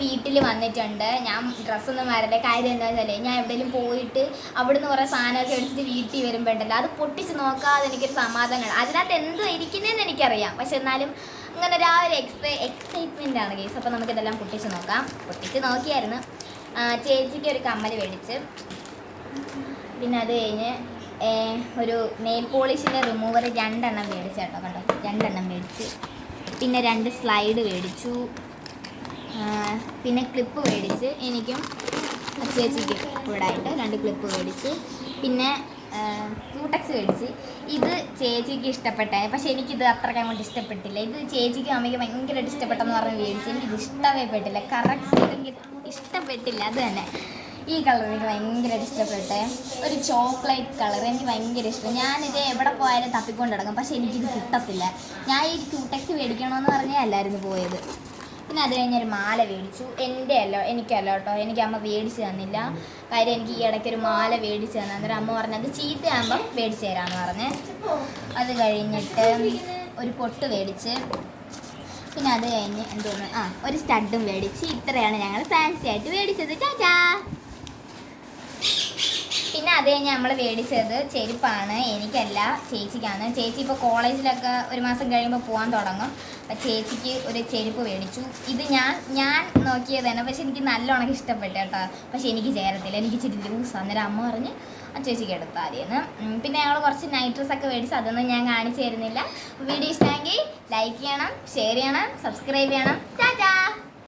വീട്ടിൽ വന്നിട്ടുണ്ട്. ഞാൻ ഡ്രസ്സൊന്നും മാറില്ല. കാര്യം എന്താണെന്ന് വെച്ചാൽ ഞാൻ എവിടെയെങ്കിലും പോയിട്ട് അവിടുന്ന് കുറേ സാധനമൊക്കെ എടുത്തിട്ട് വീട്ടിൽ വരുമ്പോണ്ടല്ലോ അത് പൊട്ടിച്ച് നോക്കാതെ എനിക്കൊരു സമാധാനമാണ്. അതിനകത്ത് എന്തോ ഇരിക്കുന്നതെന്ന് എനിക്കറിയാം, പക്ഷെ എന്നാലും അങ്ങനെ ഒരു എക്സൈറ്റ്മെൻ്റ് ആണ് കേസ്. അപ്പോൾ നമുക്കിതെല്ലാം പൊട്ടിച്ച് നോക്കാം. പൊട്ടിച്ച് നോക്കിയായിരുന്നു. ചേച്ചിക്ക് ഒരു കമ്മൽ മേടിച്ച്, പിന്നെ അത് കഴിഞ്ഞ് ഒരു നെയിൽ പോളിഷിൻ്റെ റിമൂവർ 2 എണ്ണം മേടിച്ചു കേട്ടോ. കണ്ടോ, 2 എണ്ണം മേടിച്ച്. പിന്നെ 2 സ്ലൈഡ് മേടിച്ചു. പിന്നെ ക്ലിപ്പ് മേടിച്ച് എനിക്കും ചേച്ചിക്ക് ഇവിടെ ആയിട്ട് 2 ക്ലിപ്പ് മേടിച്ച്. പിന്നെ ക്യൂടെക്സ് മേടിച്ച്. ഇത് ചേച്ചിക്ക് ഇഷ്ടപ്പെട്ടായി, പക്ഷെ എനിക്കിത് അത്രയ്ക്ക് അങ്ങോട്ട് ഇഷ്ടപ്പെട്ടില്ല. ഇത് ചേച്ചിക്കും അമ്മയ്ക്ക് ഭയങ്കരമായിട്ട് ഇഷ്ടപ്പെട്ടെന്ന് പറഞ്ഞ് മേടിച്ച്. എനിക്കിത് ഇഷ്ടമേ പെട്ടില്ല, കറക്റ്റ് എനിക്ക് ഇഷ്ടപ്പെട്ടില്ല. അത് തന്നെ ഈ കളർ എനിക്ക് ഭയങ്കരമായിട്ട് ഇഷ്ടപ്പെട്ടെ. ഒരു ചോക്ലേറ്റ് കളർ എനിക്ക് ഭയങ്കര ഇഷ്ടം. ഞാനിത് എവിടെ പോയാലും തപ്പിക്കൊണ്ട് കിടക്കും, പക്ഷെ എനിക്കിത് കിട്ടത്തില്ല. ഞാൻ ഈ ക്യൂടെക്സ് മേടിക്കണമെന്ന് പറഞ്ഞാൽ അല്ലായിരുന്നു പോയത്. പിന്നെ അത് കഴിഞ്ഞൊരു മാല മേടിച്ചു. എനിക്കല്ല കേട്ടോ, എനിക്ക് അമ്മ മേടിച്ച് തന്നില്ല. കാര്യം എനിക്ക് ഈ ഇടയ്ക്കൊരു മാല മേടിച്ച് തന്നെ. അന്നേരം അമ്മ പറഞ്ഞത് ചീത്തയാകുമ്പം മേടിച്ച് തരാമെന്ന് പറഞ്ഞ്. അത് കഴിഞ്ഞിട്ട് ഒരു പൊട്ട് മേടിച്ച്. പിന്നെ അത് കഴിഞ്ഞ് എന്തോന്ന് ഒരു സ്റ്റഡും മേടിച്ച്. ഇത്രയാണ് ഞങ്ങൾ ഫാൻസി ആയിട്ട് മേടിച്ചത്. ടാറ്റാ. പിന്നെ അത് കഴിഞ്ഞ് നമ്മൾ മേടിച്ചത് ചെരുപ്പാണ്. എനിക്കല്ല, ചേച്ചിക്കാണ്. ചേച്ചി ഇപ്പോൾ കോളേജിലൊക്കെ ഒരു മാസം കഴിയുമ്പോൾ പോകാൻ തുടങ്ങും. അപ്പം ചേച്ചിക്ക് ഒരു ചെരുപ്പ് മേടിച്ചു. ഇത് ഞാൻ നോക്കിയത് തന്നെ, പക്ഷെ എനിക്ക് നല്ലോണം ഇഷ്ടപ്പെട്ടു കേട്ടോ. പക്ഷെ എനിക്ക് ചേരത്തില്ല, എനിക്ക് ഇച്ചിരി ലൂസ്. അന്നേരം അമ്മ പറഞ്ഞ് ചേച്ചിക്ക് എടുത്താൽ മതിയെന്ന്. പിന്നെ ഞങ്ങൾ കുറച്ച് നൈറ്റ് ഡ്രസ്സൊക്കെ മേടിച്ച്. അതൊന്നും ഞാൻ കാണിച്ചു തരുന്നില്ല. വീഡിയോ ഇഷ്ടമെങ്കിൽ ലൈക്ക് ചെയ്യണം, ഷെയർ ചെയ്യണം, സബ്സ്ക്രൈബ് ചെയ്യണം. ടാറ്റാ.